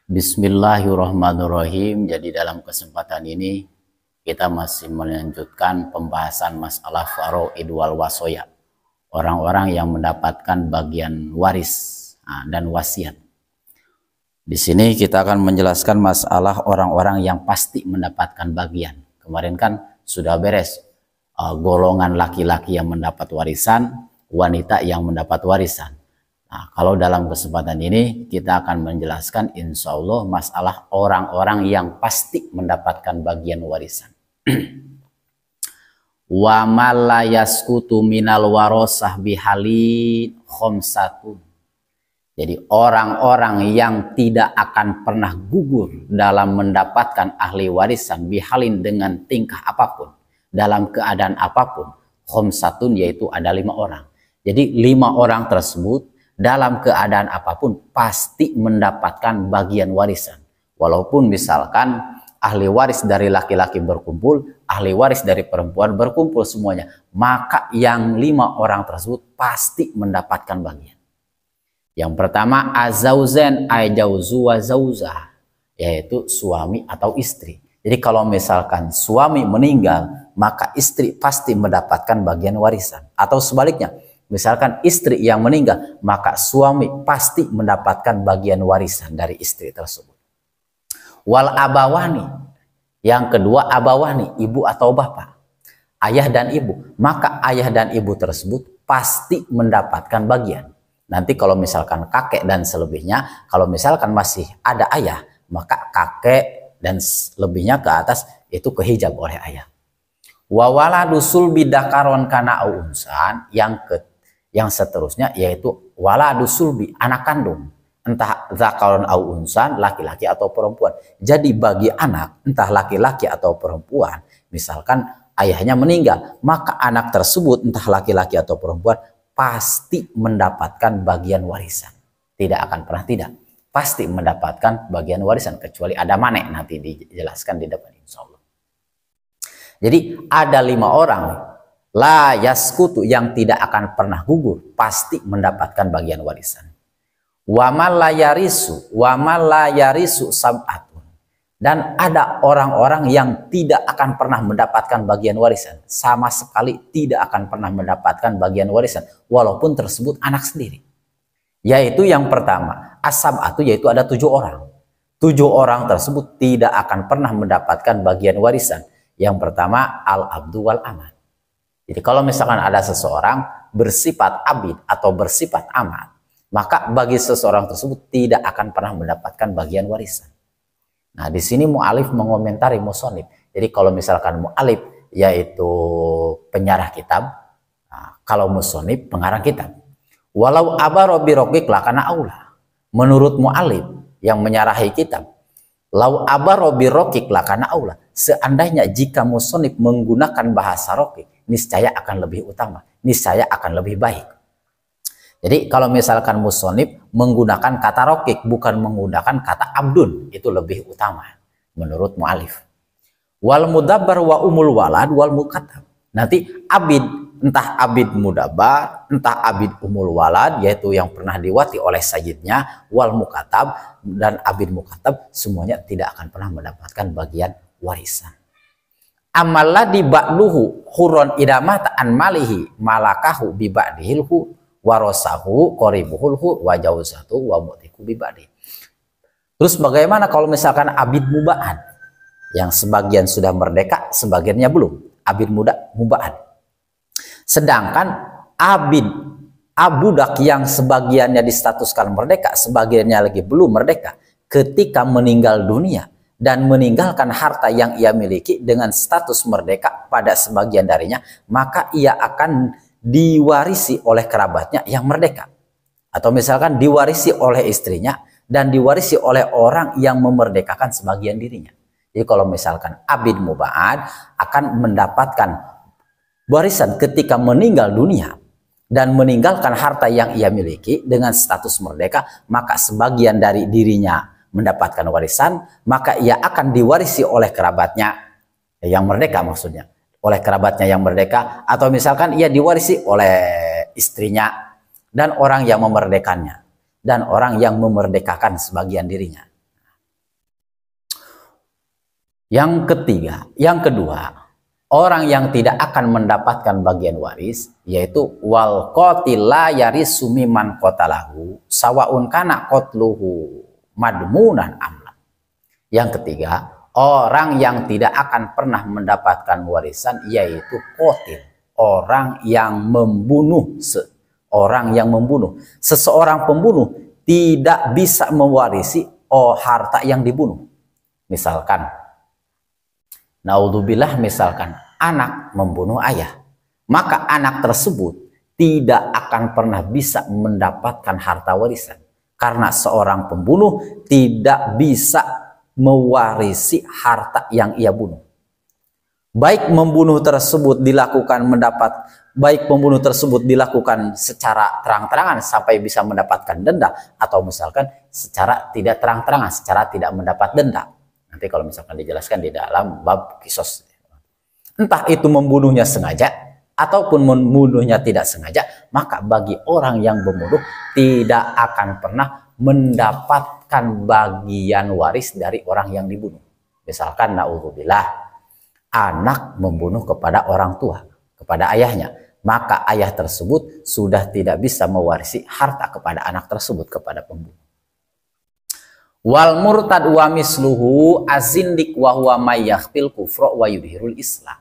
Bismillahirrahmanirrahim. Jadi dalam kesempatan ini kita masih melanjutkan pembahasan masalah faraid wal wasoya. Orang-orang yang mendapatkan bagian waris dan wasiat. Di sini kita akan menjelaskan masalah orang-orang yang pasti mendapatkan bagian. Kemarin kan sudah beres golongan laki-laki yang mendapat warisan, wanita yang mendapat warisan. Nah, kalau dalam kesempatan ini kita akan menjelaskan insya Allah masalah orang-orang yang pasti mendapatkan bagian warisan. Wa ma yasqutu minal warasah bihalin khamsatun. Jadi orang-orang yang tidak akan pernah gugur dalam mendapatkan ahli warisan bihalin dengan tingkah apapun, dalam keadaan apapun, khamsatun yaitu ada 5 orang. Jadi 5 orang tersebut dalam keadaan apapun pasti mendapatkan bagian warisan. Walaupun misalkan ahli waris dari laki-laki berkumpul, ahli waris dari perempuan berkumpul semuanya, maka yang 5 orang tersebut pasti mendapatkan bagian. Yang pertama azauzen ajauzu wa zauzah, yaitu suami atau istri. Jadi kalau misalkan suami meninggal, maka istri pasti mendapatkan bagian warisan. Atau sebaliknya, misalkan istri yang meninggal, maka suami pasti mendapatkan bagian warisan dari istri tersebut. Wal abawani, yang kedua abawani, ibu atau bapak, ayah dan ibu, maka ayah dan ibu tersebut pasti mendapatkan bagian. Nanti kalau misalkan kakek dan selebihnya, kalau misalkan masih ada ayah, maka kakek dan lebihnya ke atas itu kehijab oleh ayah. Wa waladu sulbi dakaron kana unsan, yang seterusnya yaitu waladu sulbi, anak kandung, entah zakaron au unsan, laki-laki atau perempuan. Jadi bagi anak, entah laki-laki atau perempuan, misalkan ayahnya meninggal, maka anak tersebut entah laki-laki atau perempuan pasti mendapatkan bagian warisan. Tidak akan pernah tidak, pasti mendapatkan bagian warisan, kecuali ada manek, nanti dijelaskan di depan insya Allah. Jadi ada 5 orang la yaskutu yang tidak akan pernah gugur, pasti mendapatkan bagian warisan. Wa ma la yarisu sab'atun. Dan ada orang-orang yang tidak akan pernah mendapatkan bagian warisan, sama sekali tidak akan pernah mendapatkan bagian warisan walaupun tersebut anak sendiri. Yaitu yang pertama as-sab'atu, yaitu ada 7 orang. 7 orang tersebut tidak akan pernah mendapatkan bagian warisan. Yang pertama al-abdu wal amat. Jadi kalau misalkan ada seseorang bersifat abid atau bersifat amat, maka bagi seseorang tersebut tidak akan pernah mendapatkan bagian warisan. Nah, di sini mu'alif mengomentari musonib. Jadi kalau misalkan mu'alif yaitu penyarah kitab, nah, kalau musonib pengarang kitab. Walau abaro birokik lakana aula. Menurut mu'alif yang menyarahi kitab, lau abaro birokik lakana aula. Seandainya jika musonib menggunakan bahasa rokik, niscaya akan lebih utama, niscaya akan lebih baik. Jadi kalau misalkan musonib menggunakan kata rokik, bukan menggunakan kata abdun, itu lebih utama menurut mu'alif. Wal mudabbar wa umul walad wal mukatab. Nanti abid, entah abid mudabbar, entah abid umul walad, yaitu yang pernah diwati oleh sayyidnya, wal mukatab dan abid mukatab, semuanya tidak akan pernah mendapatkan bagian warisan. Amalladhi ba'duhu huron idamata an malihi malakahu bi ba'dihilhu warasahu qoribuhulhu wa jauzatu wa mu'tiku bi ba'di. Terus bagaimana kalau misalkan abid muba'an yang sebagian sudah merdeka, sebagiannya belum, abid muba'an. Sedangkan abid abudak yang sebagiannya distatuskan merdeka, sebagiannya lagi belum merdeka, ketika meninggal dunia dan meninggalkan harta yang ia miliki dengan status merdeka pada sebagian darinya, maka ia akan diwarisi oleh kerabatnya yang merdeka. Atau misalkan diwarisi oleh istrinya dan diwarisi oleh orang yang memerdekakan sebagian dirinya. Jadi kalau misalkan abid muba'ad akan mendapatkan warisan ketika meninggal dunia dan meninggalkan harta yang ia miliki dengan status merdeka, maka sebagian dari dirinya mendapatkan warisan, maka ia akan diwarisi oleh kerabatnya yang merdeka, maksudnya oleh kerabatnya yang merdeka, atau misalkan ia diwarisi oleh istrinya dan orang yang memerdekakannya dan orang yang memerdekakan sebagian dirinya. Yang kedua, orang yang tidak akan mendapatkan bagian waris yaitu wal qatil la yarisu mimman qatalahu sawaun kana qatluhu madmunan amla. Yang ketiga, orang yang tidak akan pernah mendapatkan warisan yaitu qatil, orang yang membunuh. Seseorang pembunuh tidak bisa mewarisi harta yang dibunuh. Misalkan naudzubillah, misalkan anak membunuh ayah, maka anak tersebut tidak akan pernah bisa mendapatkan harta warisan karena seorang pembunuh tidak bisa mewarisi harta yang ia bunuh. Baik pembunuh tersebut dilakukan secara terang-terangan sampai bisa mendapatkan denda, atau misalkan secara tidak terang-terangan, secara tidak mendapat denda. Nanti kalau misalkan dijelaskan di dalam bab kisos. Entah itu membunuhnya sengaja ataupun membunuhnya tidak sengaja, maka bagi orang yang membunuh tidak akan pernah mendapatkan bagian waris dari orang yang dibunuh. Misalkan naudzubillah, anak membunuh kepada orang tua, kepada ayahnya, maka ayah tersebut sudah tidak bisa mewarisi harta kepada anak tersebut, kepada pembunuh. Wal murtad wa misluhu azindik wa huwa may yakhfil kufra wa yudhirul Islam.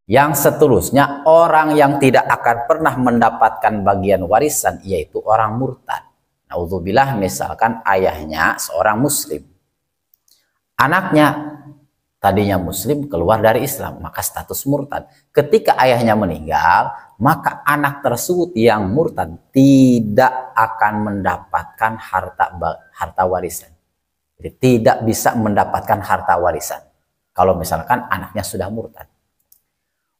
Yang seterusnya, orang yang tidak akan pernah mendapatkan bagian warisan yaitu orang murtad. Naudzubillah, misalkan ayahnya seorang muslim, anaknya tadinya muslim keluar dari Islam, maka status murtad. Ketika ayahnya meninggal, maka anak tersebut yang murtad tidak akan mendapatkan harta warisan. Jadi tidak bisa mendapatkan harta warisan kalau misalkan anaknya sudah murtad.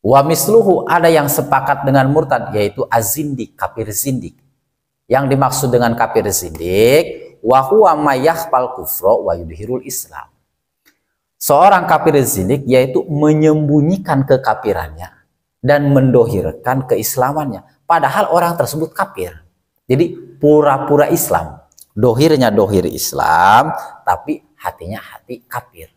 Wa misluhu, ada yang sepakat dengan murtad yaitu azindik, kafir zindik. Yang dimaksud dengan kafir zindik, wa huwa may yakhfal kufra wa yudhirul Islam. Seorang kafir zindik yaitu menyembunyikan kekafirannya dan mendohirkan keislamannya. Padahal orang tersebut kafir. Jadi pura-pura Islam. Dohirnya dohir Islam, tapi hatinya hati kafir.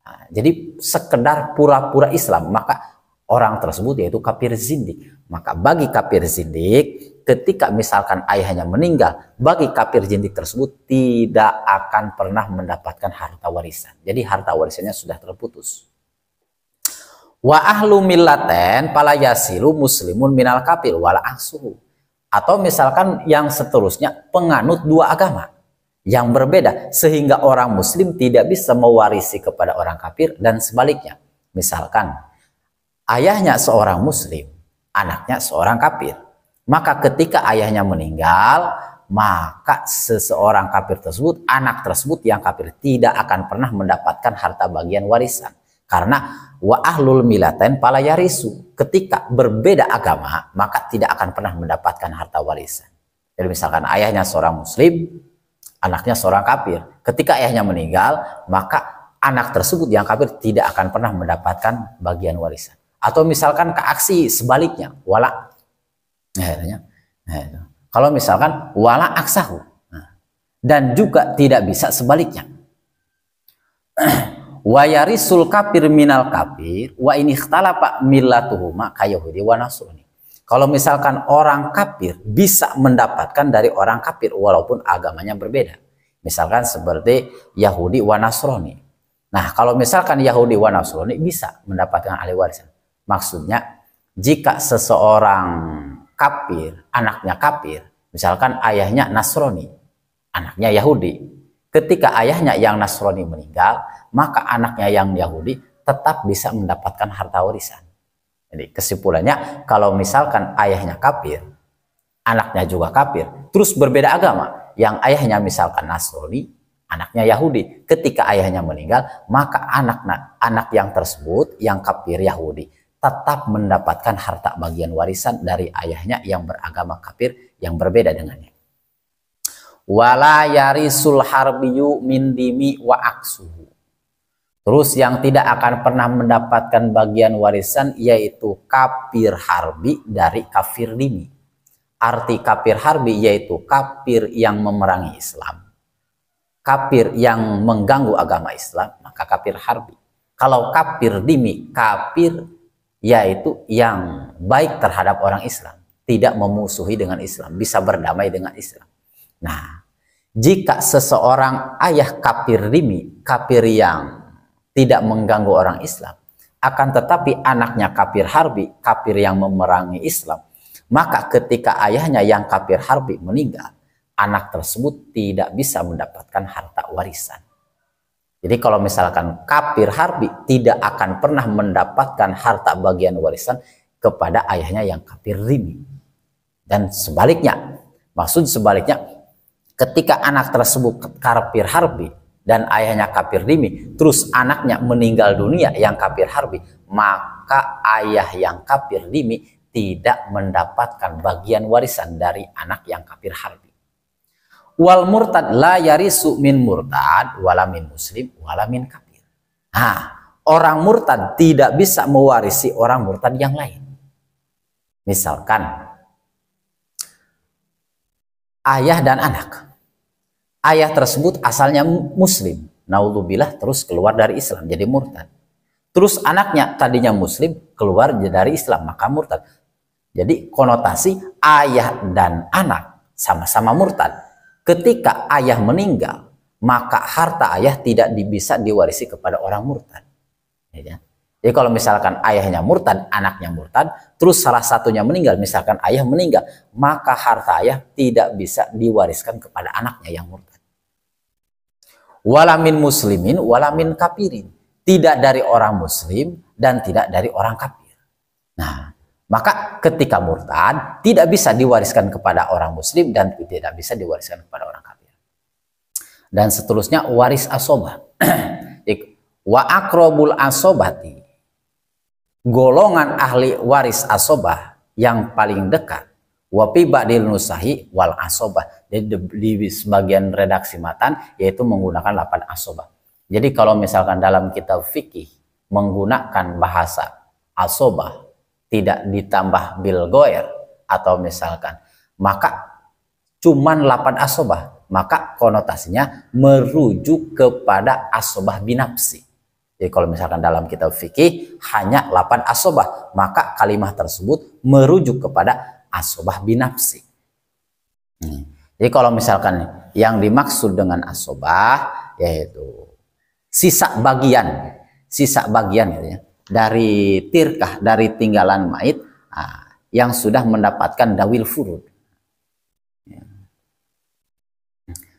Nah, jadi sekedar pura-pura Islam, maka orang tersebut yaitu kafir zindik. Maka bagi kafir zindik, ketika misalkan ayahnya meninggal, bagi kafir zindik tersebut tidak akan pernah mendapatkan harta warisan. Jadi harta warisannya sudah terputus. Wa ahlu millaten pala yasilu muslimun minal kafir wala aksuhu. Atau misalkan yang seterusnya, penganut dua agama yang berbeda sehingga orang muslim tidak bisa mewarisi kepada orang kafir dan sebaliknya. Misalkan ayahnya seorang muslim, anaknya seorang kafir. Maka ketika ayahnya meninggal, maka seseorang kafir tersebut, anak tersebut yang kafir tidak akan pernah mendapatkan harta bagian warisan. Karena wa ahlul millatain pala yarisu. Ketika berbeda agama, maka tidak akan pernah mendapatkan harta warisan. Jadi misalkan ayahnya seorang muslim, anaknya seorang kafir. Ketika ayahnya meninggal, maka anak tersebut yang kafir tidak akan pernah mendapatkan bagian warisan. Atau misalkan ke aksi sebaliknya, wala. Kalau misalkan wala aksahu, dan juga tidak bisa sebaliknya. Wa yarisul kafir minal kafir wa in ikhtalafa millatuhuma kayahudi wa nasrani. Kalau misalkan orang kafir bisa mendapatkan dari orang kafir walaupun agamanya berbeda. Misalkan seperti Yahudi wa Nasrani. Nah, kalau misalkan Yahudi wa Nasrani bisa mendapatkan ahli warisan. Maksudnya, jika seseorang kafir, anaknya kafir, misalkan ayahnya Nasrani, anaknya Yahudi. Ketika ayahnya yang Nasrani meninggal, maka anaknya yang Yahudi tetap bisa mendapatkan harta warisan. Jadi kesimpulannya, kalau misalkan ayahnya kafir, anaknya juga kafir, terus berbeda agama, yang ayahnya misalkan Nasrani, anaknya Yahudi, ketika ayahnya meninggal, maka anak yang tersebut, yang kafir Yahudi, tetap mendapatkan harta bagian warisan dari ayahnya yang beragama kafir yang berbeda dengannya. Wala yarisul harbiyu min dimi wa aksuhu. Terus yang tidak akan pernah mendapatkan bagian warisan yaitu kafir harbi dari kafir dimi. Arti kafir harbi yaitu kafir yang memerangi Islam, kafir yang mengganggu agama Islam, maka kafir harbi. Kalau kafir dhimmi, kafir yaitu yang baik terhadap orang Islam, tidak memusuhi dengan Islam, bisa berdamai dengan Islam. Nah, jika seseorang ayah kafir dhimmi, kafir yang tidak mengganggu orang Islam, akan tetapi anaknya kafir harbi, kafir yang memerangi Islam, maka ketika ayahnya yang kafir harbi meninggal, anak tersebut tidak bisa mendapatkan harta warisan. Jadi kalau misalkan kafir harbi tidak akan pernah mendapatkan harta bagian warisan kepada ayahnya yang kafir dhimmi. Dan sebaliknya, maksud sebaliknya, ketika anak tersebut kafir harbi dan ayahnya kafir dhimmi, terus anaknya meninggal dunia yang kafir harbi, maka ayah yang kafir dhimmi tidak mendapatkan bagian warisan dari anak yang kafir harbi. Wal murtad la yarisu min murtad wala min muslim wala min kafir. Nah, orang murtad tidak bisa mewarisi orang murtad yang lain. Misalkan ayah dan anak. Ayah tersebut asalnya muslim, naudzubillah, terus keluar dari Islam jadi murtad. Terus anaknya tadinya muslim, keluar dari Islam, maka murtad. Jadi konotasi ayah dan anak sama-sama murtad. Ketika ayah meninggal, maka harta ayah tidak bisa diwarisi kepada orang murtad. Ya. Jadi kalau misalkan ayahnya murtad, anaknya murtad, terus salah satunya meninggal, misalkan ayah meninggal, maka harta ayah tidak bisa diwariskan kepada anaknya yang murtad. Walamin muslimin, walamin kafirin. Tidak dari orang muslim dan tidak dari orang kafir. Nah, maka ketika murtad tidak bisa diwariskan kepada orang muslim dan tidak bisa diwariskan kepada orang kafir. Dan seterusnya waris asobah. Wa akrobul asobati, golongan ahli waris asobah yang paling dekat. Wa fi ba'dil nusahi wal asobah. Jadi di sebagian redaksi matan yaitu menggunakan lapan asobah. Jadi kalau misalkan dalam kitab fikih menggunakan bahasa asobah tidak ditambah bil goer atau misalkan maka cuman 8 asobah, maka konotasinya merujuk kepada asobah binafsi. Jadi kalau misalkan dalam kitab fikih hanya 8 asobah, maka kalimat tersebut merujuk kepada asobah binafsi. Jadi kalau misalkan yang dimaksud dengan asobah yaitu sisa bagian gitu ya, dari tirkah, dari tinggalan mayit yang sudah mendapatkan dawil furud.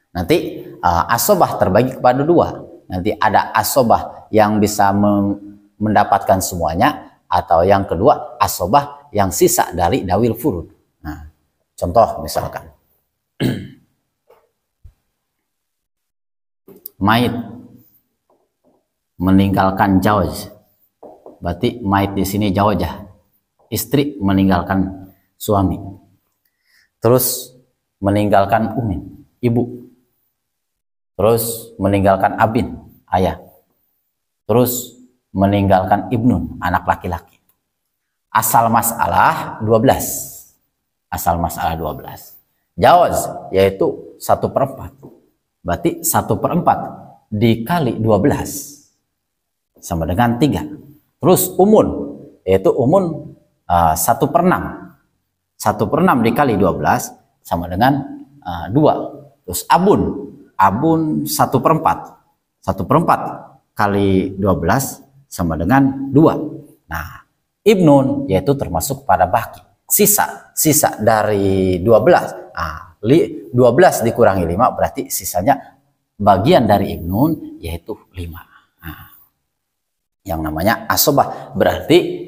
Nanti asobah terbagi kepada 2. Nanti ada asobah yang bisa mendapatkan semuanya, atau yang kedua asobah yang sisa dari dawil furud. Nah, contoh misalkan mayit meninggalkan jauz. Berarti mayit di sini zawjah, istri meninggalkan suami. Terus meninggalkan umin, ibu. Terus meninggalkan abin, ayah. Terus meninggalkan ibnun, anak laki-laki. Asal masalah 12. Asal masalah 12. Jawaz yaitu 1/4. Berarti 1/4 dikali 12 sama dengan 3. Terus umun, yaitu umun 1/6. 1/6 dikali 12 sama dengan 2. Terus abun 1/4. 1/4 kali 12 sama dengan 2. Nah, ibnun yaitu termasuk pada baki. Sisa dari 12. 12 dikurangi 5 berarti sisanya bagian dari ibnun yaitu 5. Yang namanya asobah berarti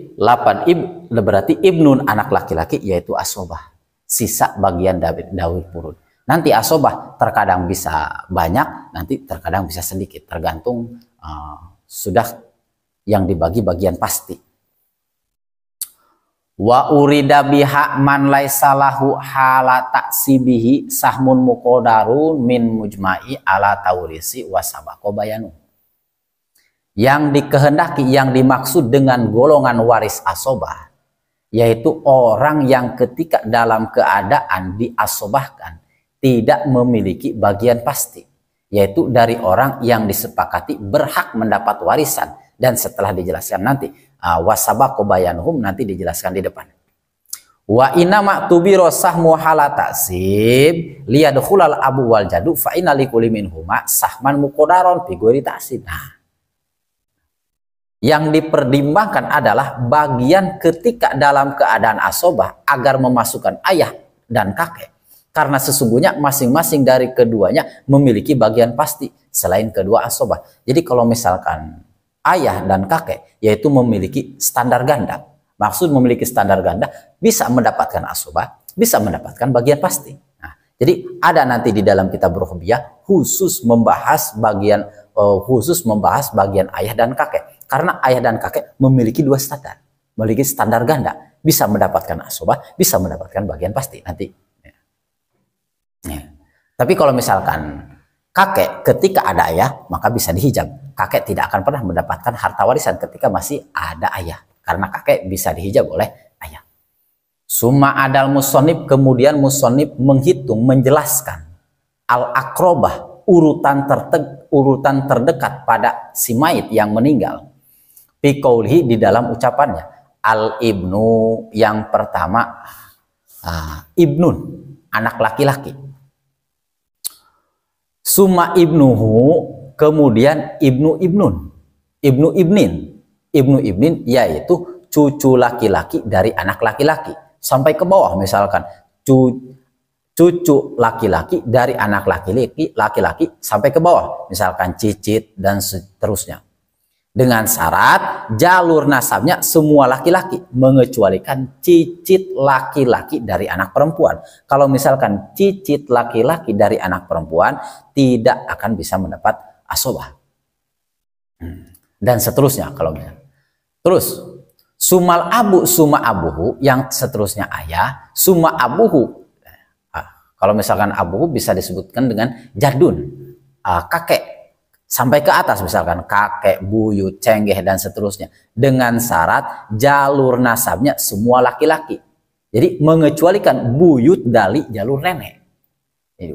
berarti ibnun, anak laki-laki, yaitu asobah, sisa bagian dawil furud. Nanti asobah terkadang bisa banyak, nanti terkadang bisa sedikit, tergantung sudah yang dibagi bagian pasti. Wa urida biha man laisa lahu hala taksibihi sahmun muqadarun min mujma'i ala taurisi wa sabaqa bayanu. Yang dikehendaki, yang dimaksud dengan golongan waris asobah, yaitu orang yang ketika dalam keadaan diasobahkan tidak memiliki bagian pasti, yaitu dari orang yang disepakati berhak mendapat warisan Dan setelah dijelaskan nanti wasabaqu bayanuhum nanti dijelaskan di depan. Wa inna ma'tubiro sahmu hala taksib liyadkhulal abu wal jadu fa inna likulli minhuma sahman muqaddaron fi ghairi taksib. Nah, yang dipertimbangkan adalah bagian ketika dalam keadaan asobah agar memasukkan ayah dan kakek. Karena sesungguhnya masing-masing dari keduanya memiliki bagian pasti selain kedua asobah. Jadi kalau misalkan ayah dan kakek yaitu memiliki standar ganda. Maksud memiliki standar ganda bisa mendapatkan asobah, bisa mendapatkan bagian pasti. Nah, jadi ada nanti di dalam kitab Ruhbiyah khusus membahas bagian ayah dan kakek. Karena ayah dan kakek memiliki dua standar, memiliki standar ganda, bisa mendapatkan asobah, bisa mendapatkan bagian pasti nanti. Ya. Tapi kalau misalkan kakek ketika ada ayah maka bisa dihijab. Kakek tidak akan pernah mendapatkan harta warisan ketika masih ada ayah, karena kakek bisa dihijab oleh ayah. Summa adal musonib, kemudian musonib menghitung, menjelaskan al akrobah, urutan terdekat pada si mayit yang meninggal. Piqaulihi, di dalam ucapannya, al ibnu, yang pertama ibnun, anak laki-laki. Summa ibnuhu, kemudian ibnu ibnun, ibnu ibnin yaitu cucu laki-laki dari anak laki-laki sampai ke bawah. Misalkan cucu laki-laki dari anak laki-laki sampai ke bawah, misalkan cicit dan seterusnya. Dengan syarat jalur nasabnya semua laki-laki, mengecualikan cicit laki-laki dari anak perempuan. Kalau misalkan cicit laki-laki dari anak perempuan tidak akan bisa mendapat asobah. Dan seterusnya kalau misalnya. Terus sumal abu suma abuhu, yang seterusnya ayah, suma abuhu. Kalau misalkan abuhu bisa disebutkan dengan jadun, kakek. Sampai ke atas misalkan kakek, buyut, cenggeh dan seterusnya. Dengan syarat jalur nasabnya semua laki-laki. Jadi mengecualikan buyut dari jalur nenek.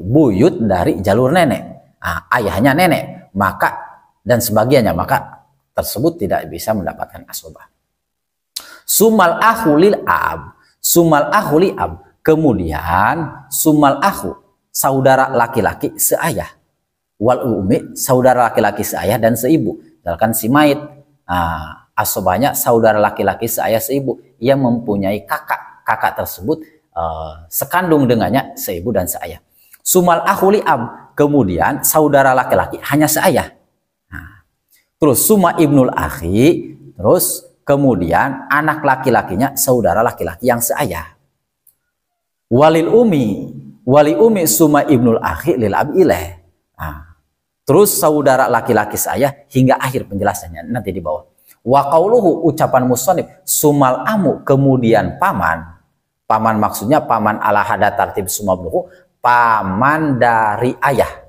Buyut dari jalur nenek. Ayahnya nenek, maka dan sebagiannya, maka tersebut tidak bisa mendapatkan asobah. Sumal ahu lil ab. Sumal ahu li ab. Kemudian sumal ahu, saudara laki-laki seayah. Wal umi, saudara laki-laki seayah dan seibu. Misalkan si mayit, asobahnya saudara laki-laki seayah seibu. Ia mempunyai kakak tersebut sekandung dengannya seibu dan seayah. Sumal ahuli ab, kemudian saudara laki-laki hanya seayah. Terus suma ibnul akhi, terus kemudian anak laki-lakinya saudara laki-laki yang seayah. Wali umi suma ibnul akhi lil ab ilaih. Terus saudara laki-laki seayah hingga akhir penjelasannya nanti di bawah. Wa qauluhu, ucapan musannif, sumal amu, kemudian paman. Paman maksudnya paman ala hada tartib sumabnuhu, paman dari ayah.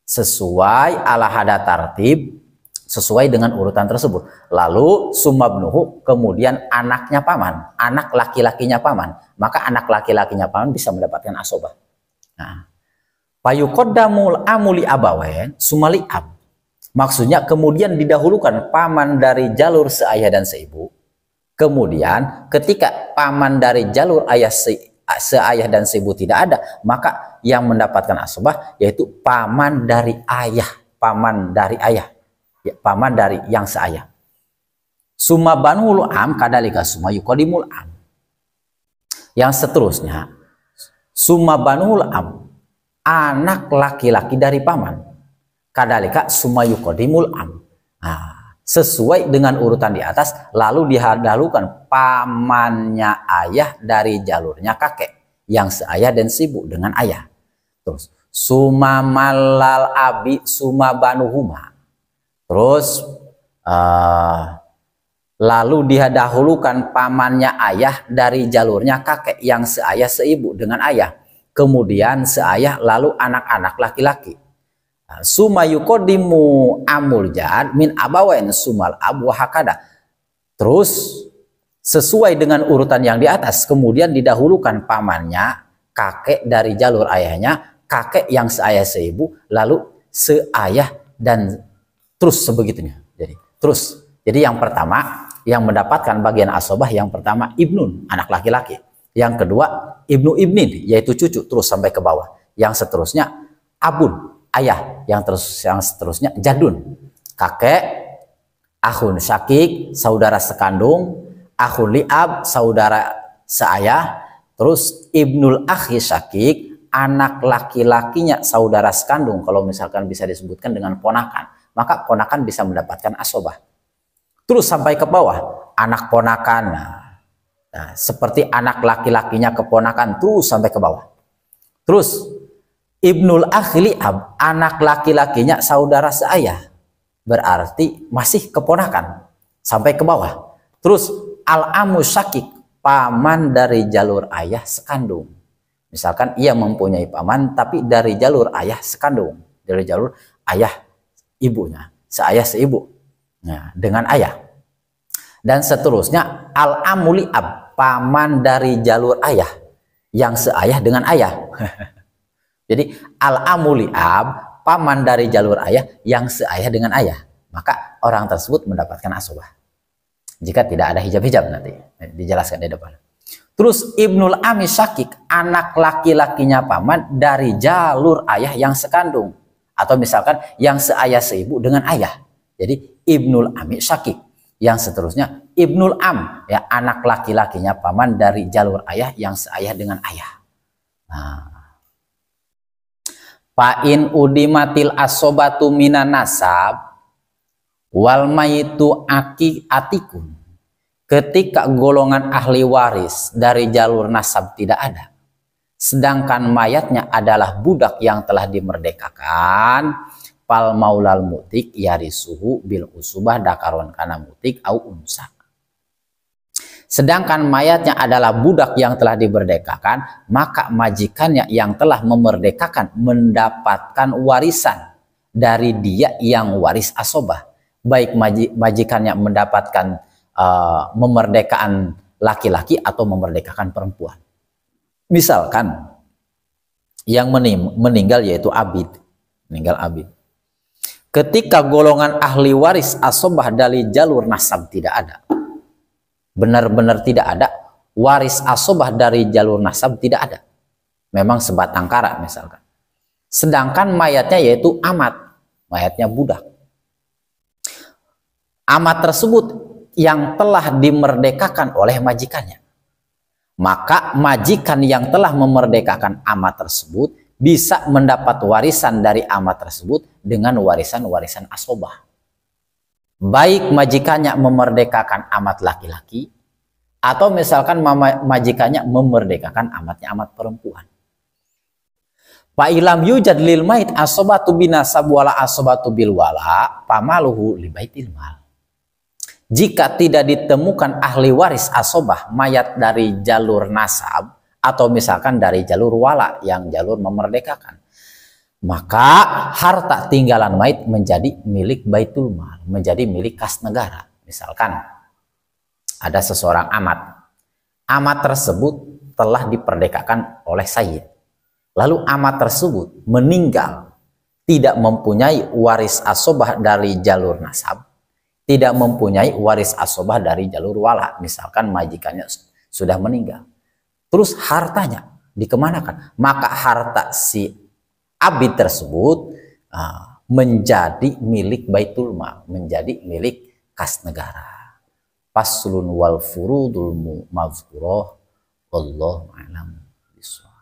Sesuai ala hada tartib, sesuai dengan urutan tersebut. Lalu sumabnuhu, kemudian anaknya paman, anak laki-lakinya paman. Maka anak laki-lakinya paman bisa mendapatkan asobah. Nah, payuqaddamul amuli abawen sumali ab. Maksudnya kemudian didahulukan paman dari jalur seayah dan seibu. Kemudian ketika paman dari jalur seayah dan seibu tidak ada, maka yang mendapatkan asobah yaitu paman dari ayah, paman dari ayah, ya, paman dari yang seayah. Summa banul am kadalika summa yuqaddimul am. Yang seterusnya summa banul am, anak laki-laki dari paman, kadalika sumayukodimul am. Sesuai dengan urutan di atas, lalu didahulukan pamannya ayah dari jalurnya kakek yang seayah dan sibuk dengan ayah. Terus sumamalal abi sumabanuhuma. Terus lalu didahulukan pamannya ayah dari jalurnya kakek yang seayah seibu dengan ayah. Kemudian seayah, lalu anak-anak laki-laki. Sumayuqaddimu amul jad min abawain sumal abu hakada. Terus sesuai dengan urutan yang di atas, kemudian didahulukan pamannya, kakek dari jalur ayahnya, kakek yang seayah seibu, lalu seayah dan terus sebegitunya. Jadi terus Jadi yang pertama yang mendapatkan bagian asobah, yang pertama ibnun, anak laki-laki. Yang kedua ibnu ibnin, yaitu cucu, terus sampai ke bawah. Yang seterusnya abun, ayah. Yang seterusnya jadun, kakek. Akhun syakik, saudara sekandung. Akhun li'ab, saudara seayah. Terus ibnul akhi syakik, anak laki-lakinya saudara sekandung. Kalau misalkan bisa disebutkan dengan ponakan, maka ponakan bisa mendapatkan asobah. Terus sampai ke bawah, anak ponakan. Nah, seperti anak laki-lakinya keponakan, terus sampai ke bawah. Terus ibnul akhi li'ab, anak laki-lakinya saudara seayah, berarti masih keponakan, sampai ke bawah. Terus al-amu syakik, paman dari jalur ayah sekandung. Misalkan ia mempunyai paman tapi dari jalur ayah sekandung, dari jalur ayah ibunya, seayah seibu. Nah, dengan ayah. Dan seterusnya al-amu li'ab, paman dari jalur ayah yang seayah dengan ayah. Jadi al-amu li'ab, paman dari jalur ayah yang seayah dengan ayah, maka orang tersebut mendapatkan asobah. Jika tidak ada hijab-hijab, nanti dijelaskan di depan. Terus ibnul ami syakik, anak laki-lakinya paman dari jalur ayah yang sekandung, atau misalkan yang seayah seibu dengan ayah. Jadi ibnul ami syakik. Yang seterusnya ibnul am, ya, anak laki-lakinya paman dari jalur ayah yang seayah dengan ayah. Nah, fa'in udimatil asobatu minan nasab wal mayitu aki atikun, ketika golongan ahli waris dari jalur nasab tidak ada, sedangkan mayatnya adalah budak yang telah dimerdekakan, pal maulal mutik yarisuhu bil usubah dakaron kana mutik au unsa. Sedangkan mayatnya adalah budak yang telah dimerdekakan, maka majikannya yang telah memerdekakan mendapatkan warisan dari dia yang waris asobah. Baik majikannya mendapatkan memerdekaan laki-laki atau memerdekakan perempuan. Misalkan yang meninggal yaitu abid, meninggal abid. Ketika golongan ahli waris asobah dari jalur nasab tidak ada, benar-benar tidak ada, waris asobah dari jalur nasab tidak ada, memang sebatang kara misalkan. Sedangkan mayatnya yaitu amat, mayatnya budak. Amat tersebut yang telah dimerdekakan oleh majikannya, maka majikan yang telah memerdekakan amat tersebut bisa mendapat warisan dari amat tersebut dengan warisan-warisan asobah. Baik majikannya memerdekakan amat laki-laki, atau misalkan majikannya memerdekakan amatnya amat perempuan. Fa'ilam yujad lil mait asobatu binasab wala asobatu bil wala pamaluhu li baitil mal. Jika tidak ditemukan ahli waris asobah mayat dari jalur nasab, atau misalkan dari jalur wala yang jalur memerdekakan, maka harta tinggalan mayit menjadi milik baitul mal, menjadi milik kas negara. Misalkan ada seseorang amat tersebut telah diperdekakan oleh sayyid, lalu amat tersebut meninggal, tidak mempunyai waris asobah dari jalur nasab, tidak mempunyai waris asobah dari jalur wala, misalkan majikannya sudah meninggal. Terus hartanya dikemanakan? Maka harta si abid tersebut menjadi milik baitul mal, menjadi milik kas negara. Faslun wal furudul mazkurah, wallahu a'lam bishawab.